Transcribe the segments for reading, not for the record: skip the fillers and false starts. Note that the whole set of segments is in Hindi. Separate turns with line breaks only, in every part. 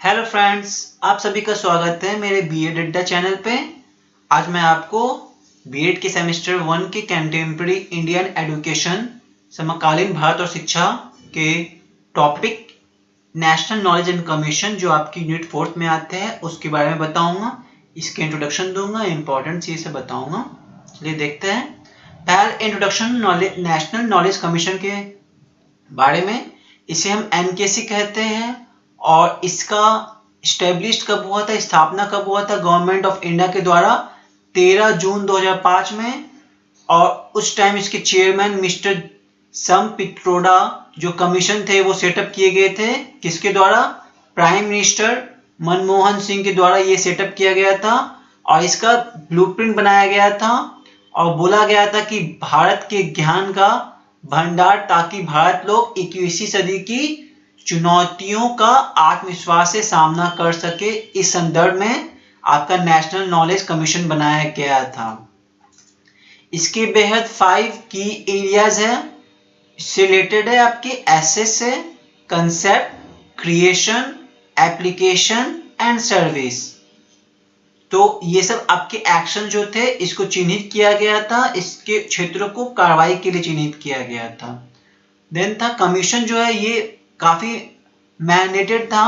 हेलो फ्रेंड्स, आप सभी का स्वागत है मेरे बीएड अड्डा चैनल पे। आज मैं आपको बीएड के सेमेस्टर 1 के कंटेम्प्रेरी इंडियन एजुकेशन समकालीन भारत और शिक्षा के topic national knowledge and commission जो आपकी यूनिट 4 में आते हैं उसके बारे में बताऊंगा। इसके इंट्रोडक्शन दूंगा, इंपॉर्टेंट चीज़ से बताऊंगा। चलिए देखते हैं। पहले इंट्रोडक्शन नेशनल नॉलेज कमीशन के बारे में। इसे हम एनकेसी कहते हैं और इसका स्टेब्लिश कब हुआ था, स्थापना कब हुआ था गवर्नमेंट ऑफ इंडिया के द्वारा 13 जून 2005 में। और उस टाइम इसके चेयरमैन मिस्टर सम पित्रोडा जो कमीशन थे वो सेटअप किए गए थे। किसके द्वारा? प्राइम मिनिस्टर मनमोहन सिंह के द्वारा ये सेटअप किया गया था और इसका ब्लूप्रिंट बनाया गया था और बोला गया था कि भारत के ज्ञान का भंडार, ताकि भारत लोग 21वीं सदी की चुनौतियों का आत्मविश्वास से सामना कर सके। इस संदर्भ में आपका नेशनल नॉलेज कमीशन बनाया गया था। इसके बेहद 5 की एरियाज है। इससे रिलेटेड है आपके एसेस से, concept, creation, application and service. तो ये सब आपके एक्शन जो थे इसको चिन्हित किया गया था, इसके क्षेत्रों को कार्रवाई के लिए चिन्हित किया गया था। देन था कमीशन जो है ये काफी मैंडेटेड था।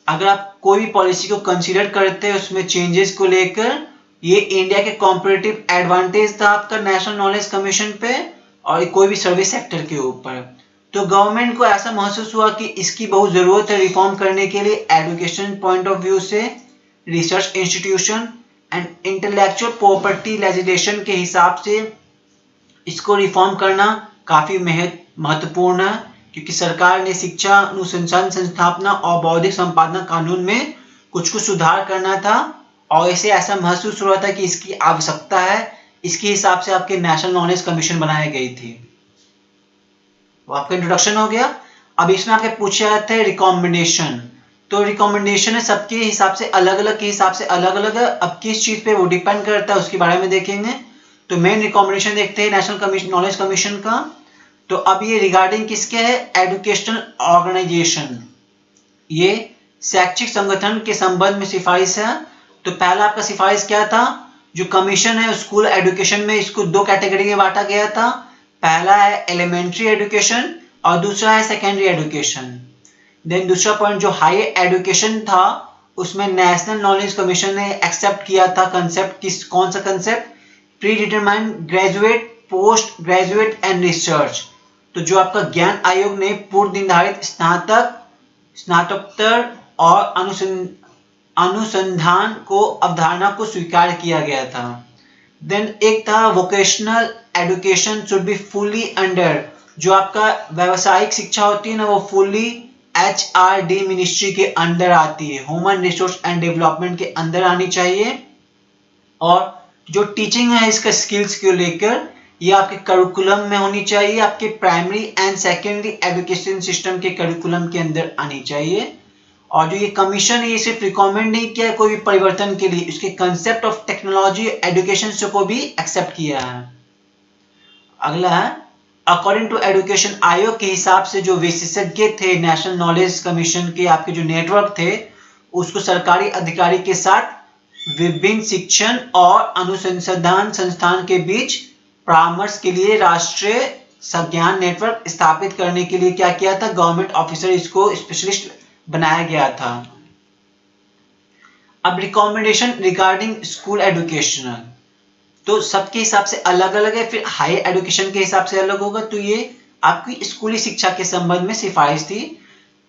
अगर आप कोई भी पॉलिसी को कंसीडर करते हैं उसमें चेंजेस को लेकर, ये इंडिया के कॉम्पिटिटिव एडवांटेज था आपका नेशनल नॉलेज कमीशन पे और कोई भी सर्विस सेक्टर के ऊपर। तो गवर्नमेंट को ऐसा महसूस हुआ कि इसकी बहुत जरूरत है रिफॉर्म करने के लिए एजुकेशन पॉइंट ऑफ व्यू से, research institution and intellectual property legislation के हिसाब से इसको रिफॉर्म करना काफी महत्वपूर्ण है, क्योंकि सरकार ने शिक्षा अनुसंधान संस्थापना और बौद्धिक संपदा कानून में कुछ सुधार करना था और इसे ऐसा महसूस हो रहा था कि इसकी आवश्यकता है। इसके हिसाब से आपके नेशनल नॉलेज कमीशन बनाई गई थी। वो आपका इंट्रोडक्शन हो गया। अब इसमें आपके पूछे जाते हैं रिकमेंडेशन। तो रिकमेंडेशन है सबके हिसाब से अलग अलग, के हिसाब से अलग अलग है। अब किस चीज पे वो डिपेंड करता है उसके बारे में देखेंगे। तो मेन रिकमेंडेशन देखते हैं नेशनल नॉलेज कमीशन का। तो अब ये रिगार्डिंग किसके है? एजुकेशनल ऑर्गेनाइजेशन, ये शैक्षिक संगठन के संबंध में सिफारिश है। तो पहला आपका सिफारिश क्या था? जो कमीशन है स्कूल एजुकेशन में इसको 2 कैटेगरी में बांटा गया था। पहला है एलिमेंट्री एजुकेशन और दूसरा है सेकेंडरी एजुकेशन। देन दूसरा पॉइंट जो हायर एजुकेशन था उसमें नेशनल नॉलेज कमीशन ने एक्सेप्ट किया था कंसेप्ट। कौन सा concept? Pre determined graduate, post graduate and research. तो जो आपका ज्ञान आयोग ने पूर्व निर्धारित स्नातक, स्नातकोत्तर और अनुसंधान को अवधारणा को स्वीकार किया गया था। देन एक था vocational education should be fully under, जो आपका व्यावसायिक शिक्षा होती है ना वो फुली HRD मिनिस्ट्री के अंदर आती है, ह्यूमन रिसोर्स एंड डेवलपमेंट के अंदर आनी चाहिए। और जो टीचिंग है इसका स्किल्स को लेकर ये आपके करिकुलम में होनी चाहिए, आपके primary and secondary education system के करिकुलम के अंदर आनी चाहिए। और जो ये कमीशन है ये सिर्फ रिकमेंड नहीं किया कोई भी परिवर्तन के लिए, इसके कंसेप्ट ऑफ टेक्नोलॉजी एजुकेशन को भी एक्सेप्ट किया है। अगला है अकॉर्डिंग टू एजुकेशन आयोग के हिसाब से जो विशेषज्ञ थे नेशनल नॉलेज कमीशन के आपके जो नेटवर्क थे उसको सरकारी अधिकारी के साथ विभिन्न शिक्षण और अनुसंधान संस्थान के बीच परामर्श के लिए राष्ट्रीय संज्ञान नेटवर्क स्थापित करने के लिए क्या किया था? गवर्नमेंट ऑफिसर इसको स्पेशलिस्ट बनाया गया था। अब रिकमेंडेशन रिगार्डिंग स्कूल एजुकेशन तो सबके हिसाब से अलग अलग है, फिर हायर एजुकेशन के हिसाब से अलग होगा। तो ये आपकी स्कूली शिक्षा के संबंध में सिफारिश थी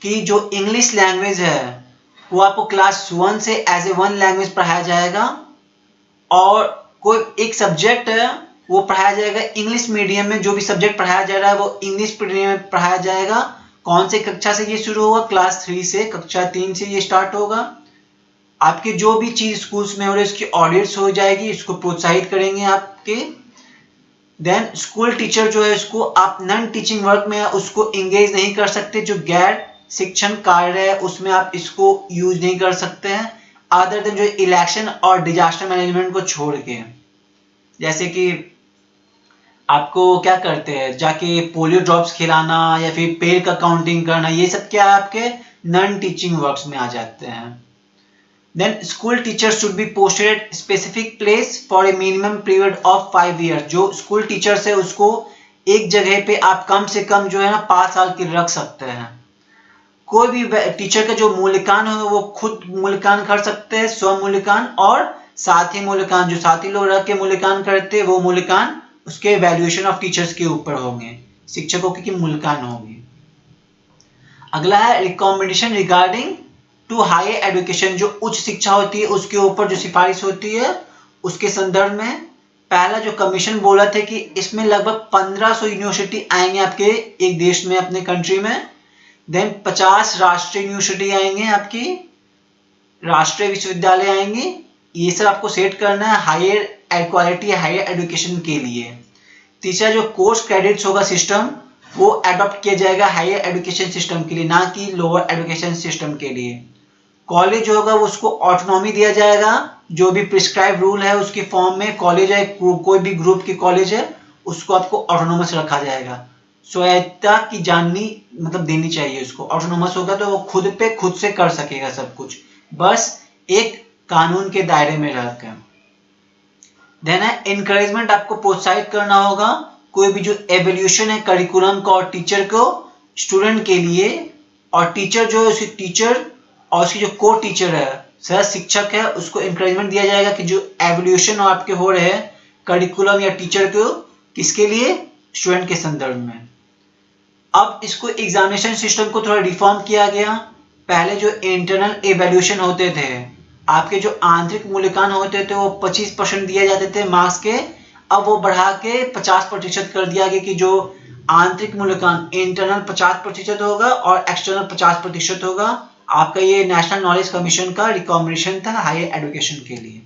कि जो इंग्लिश लैंग्वेज है वो आपको क्लास 1 से एज ए 1 लैंग्वेज पढ़ाया जाएगा और कोई एक सब्जेक्ट है वो पढ़ाया जाएगा इंग्लिश मीडियम में। जो भी सब्जेक्ट पढ़ाया जा रहा है वो इंग्लिश मीडियम में पढ़ाया जाएगा। कौन से कक्षा से ये शुरू होगा? क्लास 3 से, कक्षा 3 से ये स्टार्ट होगा। आपके जो भी चीज स्कूल्स में हो रही है उसकी ऑडिट्स हो जाएगी, इसको प्रोत्साहित करेंगे आपके। देन स्कूल टीचर जो है उसको आप नॉन टीचिंग वर्क में उसको एंगेज नहीं कर सकते, जो गैर शिक्षण कार्य है उसमें आप इसको यूज नहीं कर सकते हैं अदर देन जो इलेक्शन और डिजास्टर मैनेजमेंट को छोड़ के। जैसे कि आपको क्या करते हैं जाके पोलियो ड्रॉप्स खिलाना या फिर पेड़ का काउंटिंग करना, ये सब क्या है आपके नॉन टीचिंग वर्क्स में आ जाते हैं। Then school teacher should be posted at specific place for a minimum period of 5 year. जो स्कूल टीचर्स है उसको एक जगह पे आप कम से कम जो है ना 5 साल की रख सकते हैं। कोई भी टीचर का जो मूल्यांकन हो वो खुद मूल्यांकन कर सकते हैं, स्व मूल्यांकन, और साथी मूल्यांकन, जो साथी लोग रख के मूल्यांकन करते हैं वो मूल्यांकन उसके वैल्यूएशन ऑफ टीचर्स के ऊपर होंगे, शिक्षकों की मूल्यांकन होगी। अगला है recommendation regarding to higher education. जो उच्च शिक्षा होती है उसके ऊपर जो सिफारिश होती है उसके संदर्भ में पहला जो कमीशन बोला था कि इसमें लगभग 1500 यूनिवर्सिटी आएंगे आपके एक देश में, अपने कंट्री में। देन 50 राष्ट्रीय यूनिवर्सिटी आएंगे, आपकी राष्ट्रीय विश्वविद्यालय आएंगे। ये सब आपको सेट करना है हायर क्वालिटी हायर एजुकेशन के लिए। तीसरा जो कोर्स क्रेडिट्स होगा सिस्टम वो अडॉप्ट किया जाएगा हायर एजुकेशन सिस्टम के लिए, ना कि लोअर एजुकेशन सिस्टम के लिए। कॉलेज होगा उसको ऑटोनॉमी दिया जाएगा, जो भी प्रिस्क्राइब रूल है उसकी फॉर्म में। कॉलेज है कोई भी ग्रुप की कॉलेज है उसको आपको ऑटोनोमस रखा जाएगा, स्वायत्तता की जाननी मतलब देनी चाहिए उसको। ऑटोनोमस होगा तो वो खुद से कर सकेगा सब कुछ, बस एक कानून के दायरे में रहकर। देन है इनकरेजमेंट, आपको प्रोत्साहित करना होगा कोई भी जो एवोल्यूशन है करिकुलम का और टीचर को स्टूडेंट के लिए, और टीचर जो है उसकी टीचर और उसकी जो को टीचर है सह शिक्षक है उसको इंकरेजमेंट दिया जाएगा कि जो एवोल्यूशन आपके हो रहे हैं करिकुलम या टीचर को किसके लिए, स्टूडेंट के संदर्भ में। अब इसको एग्जामिनेशन सिस्टम को थोड़ा रिफॉर्म किया गया। पहले जो इंटरनल एवोल्यूशन होते थे, आपके जो आंतरिक मूल्यांकन होते थे वो 25% दिए जाते थे मार्क्स के, अब वो बढ़ा के 50% कर दिया गया कि जो आंतरिक मूल्यांकन इंटरनल 50% होगा और एक्सटर्नल 50% होगा। आपका ये नेशनल नॉलेज कमीशन का रिकमेंडेशन था हायर एजुकेशन के लिए।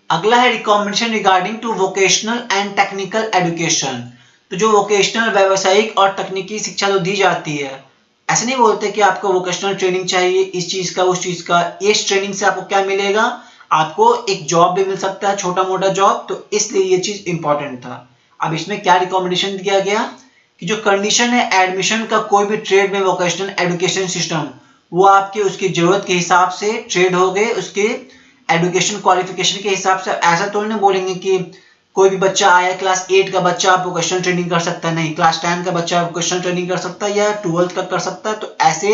अगला है recommendation regarding to vocational and technical education. तो जो वोकेशनल व्यावसायिक और तकनीकी शिक्षा जो दी जाती है, ऐसे नहीं बोलते कि आपको वोकेशनल ट्रेनिंग चाहिए इस चीज का उस चीज का, इस ट्रेनिंग से आपको क्या मिलेगा, आपको एक जॉब भी मिल सकता है, छोटा मोटा जॉब, तो इसलिए ये चीज इंपॉर्टेंट था। अब इसमें क्या रिकमेंडेशन दिया गया कि जो कंडीशन है एडमिशन का कोई भी ट्रेड में वोकेशनल एजुकेशन सिस्टम, वो आपके उसकी जरूरत के हिसाब से ट्रेड हो गए, उसके एजुकेशन क्वालिफिकेशन के हिसाब से। ऐसा तो नहीं बोलेंगे कि कोई भी बच्चा आया क्लास 8 का बच्चा आप वोकेशनल ट्रेनिंग कर सकता है, नहीं, क्लास 10 का बच्चा वोकेशनल ट्रेनिंग कर सकता है या 12th का कर सकता है। तो ऐसे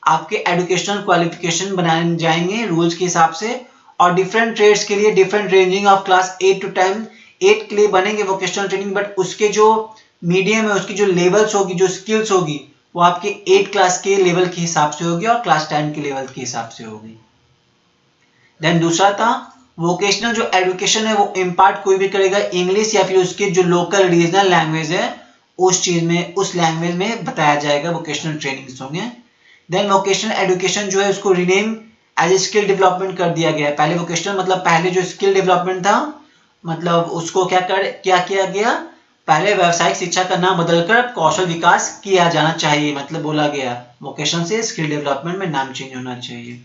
आपके एजुकेशनल क्वालिफिकेशन बनाए जाएंगे रूल्स के हिसाब से, और डिफरेंट ट्रेड्स के लिए different ranging of class 8 to 10, 8 के लिए बनेंगे वोकेशनल ट्रेनिंग, बट उसके जो मीडियम है उसकी जो लेवल्स होगी, जो स्किल्स होगी, वो आपके 8 क्लास के लेवल के हिसाब से होगी और क्लास 10 के लेवल के हिसाब से होगी। देन दूसरा था वोकेशनल जो एजुकेशन है वो इम्पार्ट कोई भी करेगा इंग्लिश या फिर उसके जो लोकल रीजनल लैंग्वेज है उस चीज में, उस लैंग्वेज में बताया जाएगा, वोकेशनल ट्रेनिंग्स होंगे। देन वोकेशनल एजुकेशन जो है उसको rename as a skill development कर दिया गया है। पहले वोकेशनल मतलब पहले जो स्किल डेवलपमेंट था, मतलब उसको क्या किया गया, पहले व्यावसायिक शिक्षा का नाम बदलकर कौशल विकास किया जाना चाहिए, मतलब बोला गया वोकेशनल से स्किल डेवलपमेंट में नाम चेंज होना चाहिए।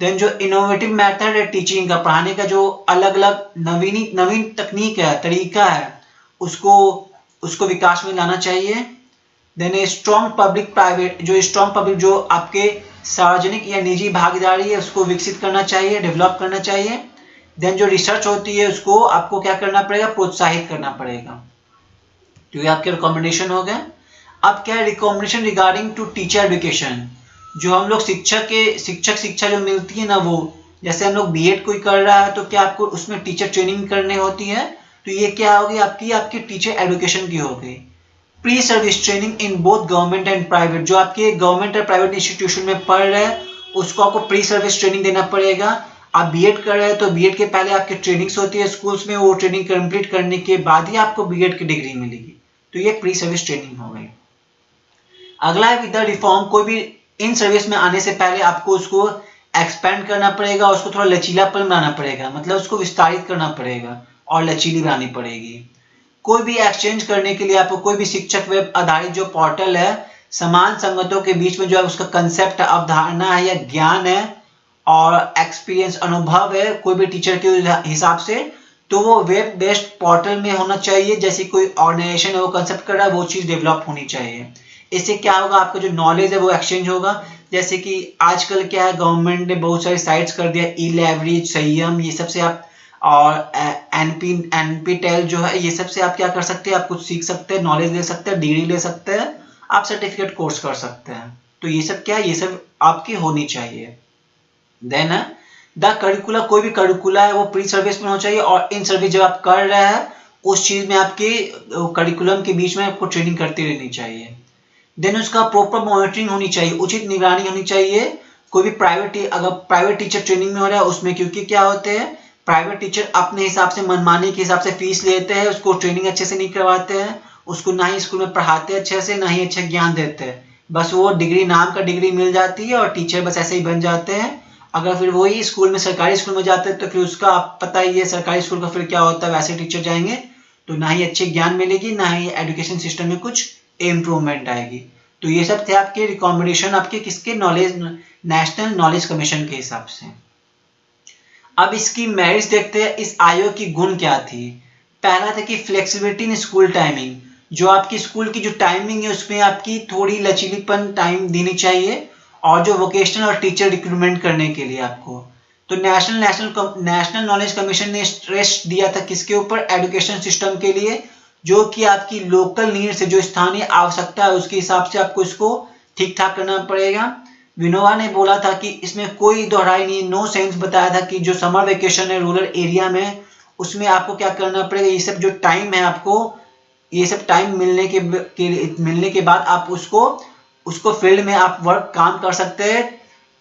देन जो इनोवेटिव मेथड है टीचिंग का, पढ़ाने का जो अलग अलग नवीन तकनीक है, तरीका है, उसको विकास में लाना चाहिए। देन स्ट्रॉन्ग पब्लिक प्राइवेट, जो स्ट्रॉन्ग पब्लिक जो आपके सार्वजनिक या निजी भागीदारी है उसको विकसित करना चाहिए, डेवलप करना चाहिए। देन जो रिसर्च होती है उसको आपको क्या करना पड़ेगा, प्रोत्साहित करना पड़ेगा। तो ये आपके रिकमेंडेशन हो गए। अब क्या है recommendation regarding to teacher education. जो हम लोग शिक्षा जो मिलती है ना, वो जैसे हम लोग बीएड कोई कर रहा है तो क्या आपको उसमें टीचर ट्रेनिंग करनी होती है, तो ये क्या होगी आपकी टीचर एजुकेशन की हो गई। Pre service training in both government and private, जो आपके गवर्नमेंट और प्राइवेट इंस्टीट्यूशन में पढ़ रहे हैं उसको आपको प्री सर्विस ट्रेनिंग देना पड़ेगा। आप बीएड कर रहे हैं तो बीएड के पहले आपकी ट्रेनिंग्स होती है स्कूल्स में, वो ट्रेनिंग कंप्लीट करने के बाद ही आपको बीएड की डिग्री मिलेगी, तो ये प्री सर्विस ट्रेनिंग हो गई। अगला है विद द रिफॉर्म, कोई भी इन सर्विस में आने से पहले आपको उसको एक्सपेंड करना पड़ेगा, उसको थोड़ा लचीलापन बनाना पड़ेगा, मतलब उसको विस्तारित करना पड़ेगा और लचीली बनानी पड़ेगी। कोई भी एक्सचेंज करने के लिए आपको कोई भी शिक्षक वेब आधारित जो पोर्टल है, समान संगतों के बीच में जो है उसका कंसेप्ट अवधारणा है या ज्ञान है और एक्सपीरियंस अनुभव है कोई भी टीचर के हिसाब से, तो वो वेब बेस्ड पोर्टल में होना चाहिए। जैसे कोई ऑर्गेनाइजेशन है वो कंसेप्ट कर रहा है, वो चीज डेवलप होनी चाहिए। इससे क्या होगा, आपका जो नॉलेज है वो एक्सचेंज होगा। जैसे कि आजकल क्या है, गवर्नमेंट ने बहुत सारी साइट्स कर दिया, ई लाइब्रेरी, संयम, ये सब से आप, और एनपी टेल जो है, ये सब से आप क्या कर सकते हैं, आप कुछ सीख सकते हैं, नॉलेज ले सकते हैं, डिग्री ले सकते हैं, आप सर्टिफिकेट कोर्स कर सकते हैं। तो ये सब क्या है, ये सब आपकी होनी चाहिए। देन है द करिकुला, कोई भी करिकुला है वो प्री सर्विस में होना चाहिए, और इन सर्विस जब आप कर रहे हैं उस चीज में आपके करिकुलम के बीच में आपको ट्रेनिंग करती रहनी चाहिए। देन उसका प्रॉपर मॉनिटरिंग होनी चाहिए, उचित निगरानी होनी चाहिए। कोई भी अगर प्राइवेट टीचर ट्रेनिंग में हो रहा है उसमें, क्योंकि क्या होते हैं, प्राइवेट टीचर अपने हिसाब से, मनमानी के हिसाब से फीस लेते हैं, उसको ट्रेनिंग अच्छे से नहीं करवाते हैं, उसको ना ही स्कूल में पढ़ाते अच्छे से, ना ही अच्छा ज्ञान देते हैं, बस वो डिग्री, नाम का डिग्री मिल जाती है और टीचर बस ऐसे ही बन जाते हैं। अगर फिर वही स्कूल में, सरकारी स्कूल में जाते हैं तो फिर उसका आप पता ही है, सरकारी स्कूल का फिर क्या होता है, वैसे टीचर जाएंगे तो ना ही अच्छे ज्ञान मिलेगी, ना ही एजुकेशन सिस्टम में कुछ इम्प्रूवमेंट आएगी। तो ये सब थे आपके रिकमेंडेशन, आपके किसके, नॉलेज, नेशनल नॉलेज कमीशन के हिसाब से। अब इसकी मेरिट्स देखते हैं, इस आयोग की गुण क्या थी। पहला था कि फ्लेक्सिबिलिटी इन स्कूल टाइमिंग, जो आपकी स्कूल की जो टाइमिंग है उसमें आपकी थोड़ी लचीलीपन टाइम देनी चाहिए, और जो वोकेशनल और टीचर रिक्रूटमेंट करने के लिए आपको। तो नेशनल नॉलेज कमीशन ने स्ट्रेस दिया था किसके ऊपर, एजुकेशन सिस्टम के लिए, जो कि आपकी लोकल नीड्स है, जो स्थानीय आवश्यकता है उसके हिसाब से आपको इसको ठीक ठाक करना पड़ेगा। विनोबा ने बोला था कि इसमें कोई दोहराई नहीं, नो सेंस बताया था कि जो समर वेकेशन है रूरल एरिया में, उसमें आपको क्या करना पड़ेगा, ये सब जो टाइम है आपको, ये सब टाइम मिलने के बाद आप उसको फील्ड में आप वर्क काम कर सकते हैं।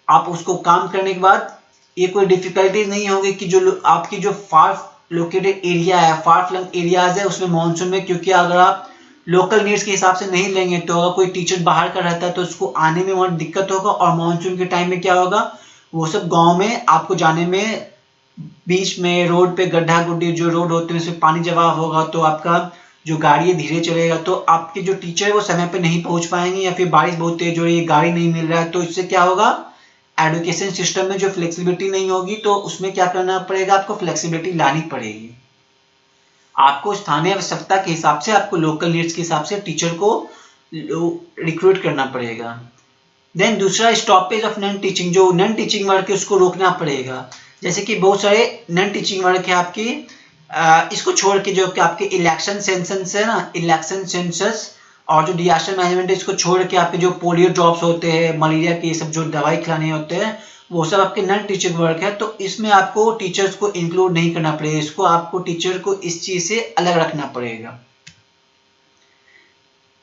आप उसको काम करने के बाद ये कोई डिफिकल्टीज नहीं होगी कि जो आपकी जो फार लोकेटेड एरिया है, फार फ्लंग एरियाज है, उसमें मानसून में, क्योंकि अगर आप लोकल नीड्स के हिसाब से नहीं लेंगे तो अगर कोई टीचर बाहर का रहता है तो उसको आने में वहाँ दिक्कत होगा, और मानसून के टाइम में क्या होगा, वो सब गाँव में आपको जाने में, बीच में रोड पे गड्ढा गुड्ढी जो रोड होते हैं उसमें पानी जमा होगा, तो आपका जो गाड़ी है धीरे चलेगा, तो आपके जो टीचर है वो समय पे नहीं पहुंच पाएंगे, या फिर बारिश बहुत तेज हो रही है, गाड़ी नहीं मिल रहा है, तो इससे क्या होगा, एजुकेशन सिस्टम में जो फ्लेक्सिबिलिटी नहीं होगी, तो उसमें क्या करना पड़ेगा, आपको फ्लेक्सिबिलिटी लानी पड़ेगी। आपको स्थानीय आवश्यकता के हिसाब से, आपको लोकल नीड्स के हिसाब से टीचर को रिक्रूट करना पड़ेगा। देन दूसरा, स्टॉपेज ऑफ नॉन टीचिंग, जो नॉन टीचिंग वर्क है उसको रोकना पड़ेगा। जैसे कि बहुत सारे नॉन टीचिंग वर्क है आपकी, इसको छोड़ के जो कि आपके इलेक्शन सेंसस है ना, इलेक्शन सेंसस और जो डिजास्टर मैनेजमेंट है, इसको छोड़ के आपके जो पोलियो ड्रॉप्स होते हैं, मलेरिया के, ये सब जो दवाई खिलाने होते हैं, वो सब आपके नॉन टीचिंग वर्क है। तो इसमें आपको टीचर्स को इंक्लूड नहीं करना पड़ेगा, इसको आपको टीचर को इस चीज से अलग रखना पड़ेगा।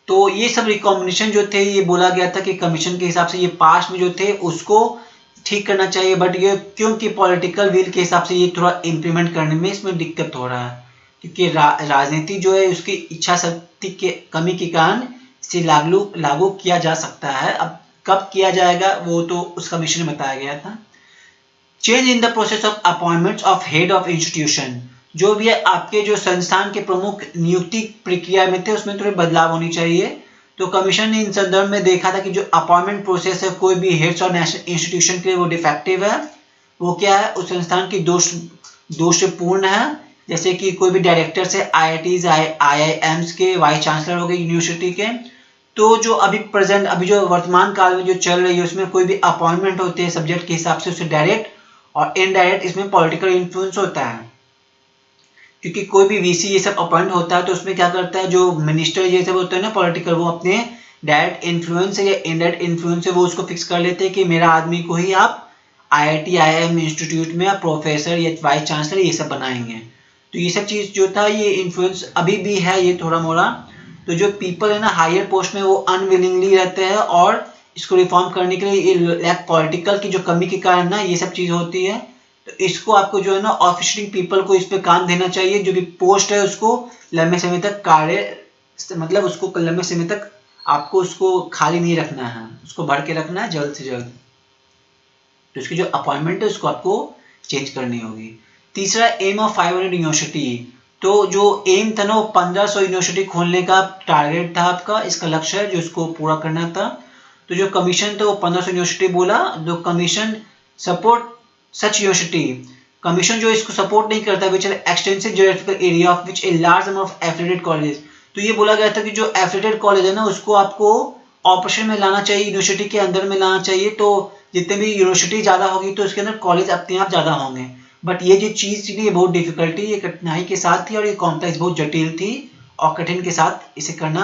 तो ये सब रिकमेंडेशन जो थे, ये बोला गया था कि कमीशन के हिसाब से ये पास्ट में जो थे उसको ठीक करना चाहिए, बट ये क्योंकि पॉलिटिकल विल के हिसाब से ये थोड़ा इम्प्लीमेंट करने में इसमें दिक्कत हो रहा है, क्योंकि राजनीति जो है उसकी इच्छा शक्ति के कमी के कारण इसे लागू किया जा सकता है। अब कब किया जाएगा वो तो उस कमीशन में बताया गया था। Change in the process of appointments of head of institution, जो भी है आपके जो संस्थान के प्रमुख नियुक्ति प्रक्रिया में थे उसमें थोड़े बदलाव होनी चाहिए। तो कमीशन ने इन संदर्भ में देखा था कि जो अपॉइंटमेंट प्रोसेस है कोई भी हेड्स और नेशनल इंस्टीट्यूशन के लिए वो डिफेक्टिव है, वो क्या है, उस संस्थान की दोषपूर्ण है। जैसे कि कोई भी डायरेक्टर से IITs, IIMs के वाइस चांसलर हो गए यूनिवर्सिटी के, तो जो अभी जो वर्तमान काल में जो चल रही है उसमें कोई भी अपॉइंटमेंट होते हैं सब्जेक्ट के हिसाब से, उससे डायरेक्ट और इनडायरेक्ट इसमें पॉलिटिकल इन्फ्लुएंस होता है। क्योंकि कोई भी VC ये सब अपॉइंट होता है तो उसमें क्या करता है, जो मिनिस्टर ये सब होते हैं ना पॉलिटिकल, वो अपने डायरेक्ट इन्फ्लुएंस है या इनडायरेक्ट इन्फ्लुएंस है वो उसको फिक्स कर लेते हैं कि मेरा आदमी को ही आप IIT IIM इंस्टीट्यूट में आप प्रोफेसर या वाइस चांसलर ये सब बनाएंगे। तो ये सब चीज जो था ये इन्फ्लुएंस अभी भी है, ये थोड़ा मोड़ा। तो जो पीपल है ना हायर पोस्ट में वो अनविलिंगली रहते हैं, और इसको रिफॉर्म करने के लिए ये लैक पॉलिटिकल की जो कमी के कारण ना ये सब चीज होती है। तो इसको आपको जो है ना ऑफिशियलिंग पीपल को इस पे काम देना चाहिए, जो भी पोस्ट है उसको लंबे समय तक मतलब उसको लंबे समय तक आपको उसको खाली नहीं रखना है, उसको भर के रखना है जल्द से जल्द। तो इसकी जो अपॉइंटमेंट है उसको आपको चेंज करनी होगी। तीसरा, एम ऑफ 500 यूनिवर्सिटी, तो जो एम था ना वो 1500 यूनिवर्सिटी खोलने का टारगेट था आपका, इसका लक्ष्य है जो इसको पूरा करना था। तो जो कमीशन था वो 1500 यूनिवर्सिटी बोला। जो commission support such university, commission जो इसको सपोर्ट नहीं करता which extensive geographical area of which a large number of affiliated college. तो ये बोला गया था कि जो एफिलिएटेड कॉलेज है ना उसको आपको ऑपरेशन में लाना चाहिए, यूनिवर्सिटी के अंदर में लाना चाहिए। तो जितने भी यूनिवर्सिटी ज़्यादा होगी तो उसके अंदर कॉलेज अपने आप ज़्यादा होंगे। बट ये जो चीज़ थी ये बहुत डिफिकल्टी, ये कठिनाई के साथ थी और ये कॉम्प्लेक्स बहुत जटिल थी और कठिन के साथ इसे करना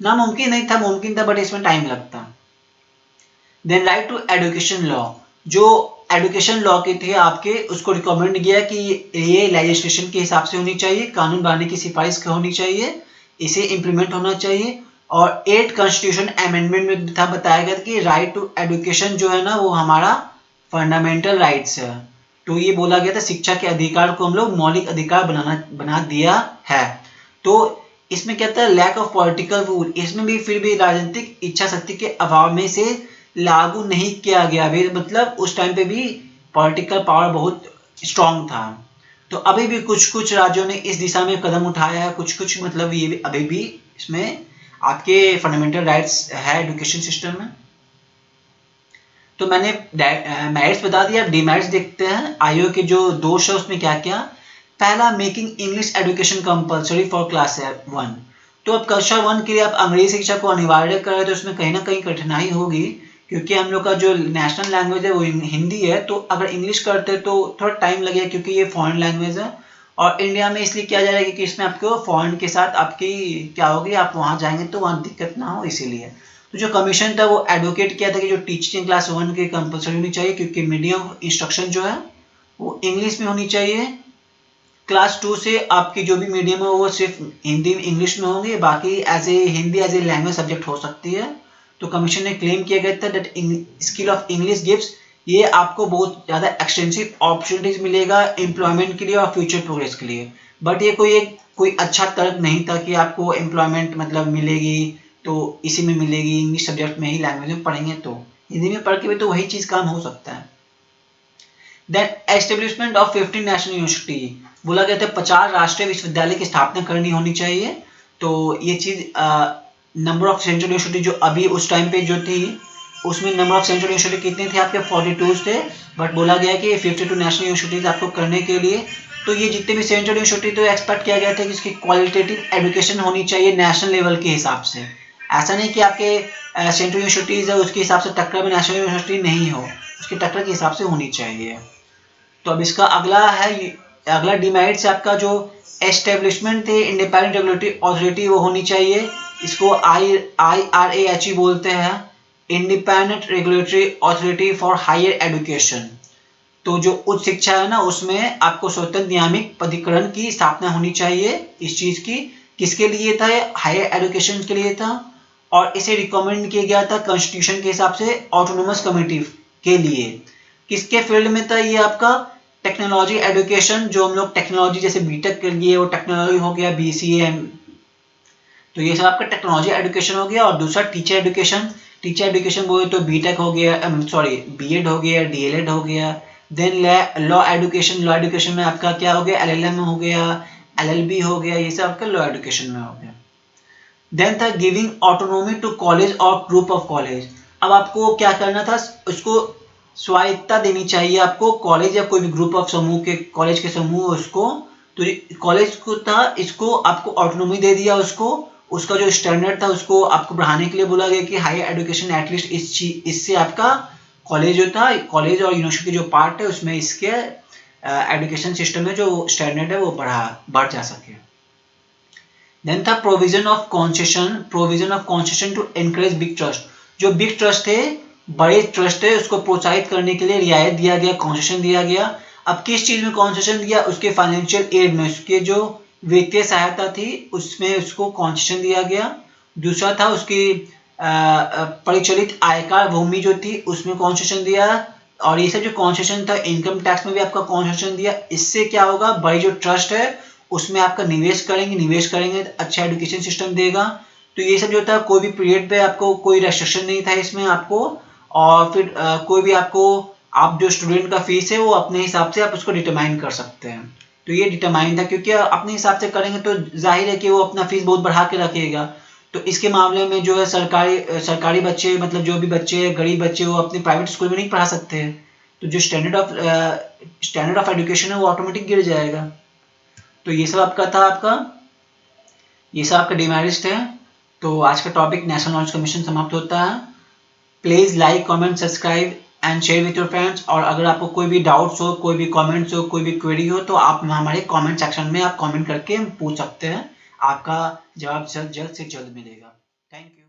नामुमकिन नहीं था, मुमकिन था बट इसमें टाइम लगता। Then right to education law, जो एजुकेशन लॉ के थे आपके, उसको रिकमेंड किया कि ये लेजिस्लेशन के हिसाब से होनी चाहिए, कानून बनाने की सिफारिश होनी चाहिए, इसे इम्प्लीमेंट होना चाहिए। और 8 कॉन्स्टिट्यूशन अमेंडमेंट में था बताया गया कि राइट टू एजुकेशन जो है ना वो हमारा फंडामेंटल राइट्स है। तो ये बोला गया था शिक्षा के अधिकार को हम लोग मौलिक अधिकार बना दिया है। तो इसमें क्या था, लैक ऑफ पॉलिटिकल रूल, इसमें भी फिर भी राजनीतिक इच्छा शक्ति के अभाव में से लागू नहीं किया गया भी, मतलब उस टाइम पे भी पॉलिटिकल पावर बहुत स्ट्रांग था। तो अभी भी कुछ कुछ राज्यों ने इस दिशा में कदम उठाया है, कुछ कुछ मतलब ये भी अभी भी इसमें आपके फंडामेंटल राइट्स है एजुकेशन सिस्टम में। तो मैंने मेरिट्स बता दिया, डीमेरिट्स देखते हैं। आयोग के जो दोष है उसमें क्या क्या। पहला, making English education compulsory for class 1। तो अब कक्षा 1 के लिए आप अंग्रेजी शिक्षा को अनिवार्य कर रहे हैं तो उसमें कहीं ना कहीं कठिनाई होगी, क्योंकि हम लोग का जो नेशनल लैंग्वेज है वो हिंदी है। तो अगर इंग्लिश करते तो थोड़ा टाइम लगेगा, क्योंकि ये फॉरेन लैंग्वेज है और इंडिया में इसलिए किया जा रहा है क्योंकि इसमें आपको फॉरेन के साथ आपकी क्या होगी, आप वहाँ जाएंगे तो वहाँ दिक्कत ना हो, इसीलिए। तो जो कमीशन था वो एडवोकेट किया था कि जो टीचिंग क्लास 1 की कंपलसरी होनी चाहिए, क्योंकि मीडियम ऑफ इंस्ट्रक्शन जो है वो इंग्लिश में होनी चाहिए। क्लास 2 से आपकी जो भी मीडियम है वो सिर्फ हिंदी इंग्लिश में होंगे, बाकी Hindi as a language subject हो सकती है। तो कमीशन ने क्लेम किया गया था that skill of English gives, ये आपको बहुत ज़्यादा एक्सटेंसिव अपॉर्चुनिटीज मिलेगा एम्प्लॉयमेंट के लिए और फ्यूचर प्रोग्रेस के लिए। बट ये कोई अच्छा तर्क नहीं था कि आपको एम्प्लॉयमेंट मतलब मिलेगी तो इसी में मिलेगी, इंग्लिश सब्जेक्ट में ही लैंग्वेज में पढ़ेंगे तो हिंदी में पढ़ के भी तो वही चीज़ काम हो सकता है। Then establishment of 15 national university, बोला गया था 50 राष्ट्रीय विश्वविद्यालय की स्थापना करनी होनी चाहिए। तो ये चीज़ नंबर ऑफ सेंट्रल यूनिवर्सिटी जो अभी उस टाइम पे जो थी उसमें नंबर ऑफ सेंट्रल यूनिवर्सिटी कितने थे आपके 42 थे, बट बोला गया कि 52 नेशनल यूनिवर्सिटीज आपको करने के लिए। तो ये जितने भी सेंट्रल यूनिवर्सिटी तो एक्सपेक्ट किया गया था कि इसकी क्वालिटेटिव एजुकेशन होनी चाहिए नेशनल लेवल के हिसाब से। ऐसा नहीं कि आपके सेंट्रल यूनिवर्सिटीज है उसके हिसाब से टक्कर में नेशनल यूनिवर्सिटी नहीं हो, उसकी टक्कर के हिसाब से होनी चाहिए। तो अब इसका अगला डिमेरिट से आपका जो एस्टेब्लिशमेंट थे इंडिपेंडेंट रेगुलेटरी अथॉरिटी वो होनी चाहिए। इसको IRAHE बोलते हैं, independent regulatory authority for higher education. तो जो उच्च शिक्षा है ना उसमें आपको स्वतंत्र नियामक प्राधिकरण की स्थापना होनी चाहिए। इस चीज की किसके लिए था, हायर एजुकेशन के लिए था और इसे रिकमेंड किया गया था कॉन्स्टिट्यूशन के हिसाब से ऑटोनोमस कमेटी के लिए। किसके फील्ड में था ये आपका, टेक्नोलॉजी एजुकेशन, जो हम लोग टेक्नोलॉजी जैसे बीटेक के लिए वो टेक्नोलॉजी हो गया, BCA, तो ये सब आपका टेक्नोलॉजी एजुकेशन हो गया। और दूसरा टीचर एजुकेशन बोले तो बीटेक हो गया, BEd हो गया, DLEd हो गया। देन लॉ एजुकेशन में आपका क्या हो गया, LLM हो गया, LLB हो गया, ये सब आपका लॉ एजुकेशन में हो गया। देन था गिविंग ऑटोनोमी टू कॉलेज और ग्रुप ऑफ कॉलेज। अब आपको क्या करना था, उसको स्वायत्तता देनी चाहिए आपको, कॉलेज या कोई भी ग्रुप ऑफ समूह के कॉलेज के समूह उसको, तो कॉलेज को था इसको आपको ऑटोनोमी दे दिया, उसका जो स्टैंडर्ड था उसको आपको बढ़ाने के लिए बोला गया कि हायर एजुकेशन एटलीस्ट इससे आपका कॉलेज जो था, कॉलेज और यूनिवर्सिटी जो पार्ट है उसमें इसके एजुकेशन सिस्टम में जो स्टैंडर्ड है वो बढ़ जा सके। देन था provision of concession to encourage big trust. जो बिग ट्रस्ट थे, बड़े ट्रस्ट है, उसको प्रोत्साहित करने के लिए रियायत दिया गया, कॉन्सेशन दिया गया। अब किस चीज में कॉन्सेशन दिया, उसके फाइनेंशियल एड में, उसके जो वित्तीय सहायता थी उसमें उसको कॉन्सेशन दिया गया। दूसरा था उसकी परिचालित आयकर भूमि जो थी उसमें कॉन्सेशन दिया। और ये सब जो कॉन्सेशन था, इनकम टैक्स में भी आपका कॉन्सेशन दिया। इससे क्या होगा, बड़ी जो ट्रस्ट है उसमें आपका निवेश करेंगे अच्छा एजुकेशन सिस्टम देगा। तो ये सब जो था कोई भी पीरियड पे आपको कोई रेस्ट्रिक्शन नहीं था इसमें आपको। और फिर कोई भी आप जो स्टूडेंट का फीस है वो अपने हिसाब से आप उसको डिटरमाइन कर सकते हैं। तो ये डिटरमाइन था, क्योंकि अपने हिसाब से करेंगे तो जाहिर है कि वो अपना फीस बहुत बढ़ा के रखेगा। तो इसके मामले में जो है सरकारी बच्चे, मतलब जो भी बच्चे गरीब बच्चे, वो अपने प्राइवेट स्कूल में नहीं पढ़ा सकते हैं। तो जो स्टैंडर्ड ऑफ एजुकेशन है वो ऑटोमेटिक गिर जाएगा। तो ये सब आपका था, ये सब आपका डिमेरिट्स थे। तो आज का टॉपिक नेशनल नॉलेज कमीशन समाप्त होता है। Please like, comment, subscribe and share with your friends. और अगर आपको कोई भी डाउट्स हो, कोई भी कमेंट्स हो, कोई भी क्वेरी हो, तो आप हमारे कमेंट सेक्शन में आप कमेंट करके पूछ सकते हैं। आपका जवाब जल्द से जल्द मिलेगा। Thank you.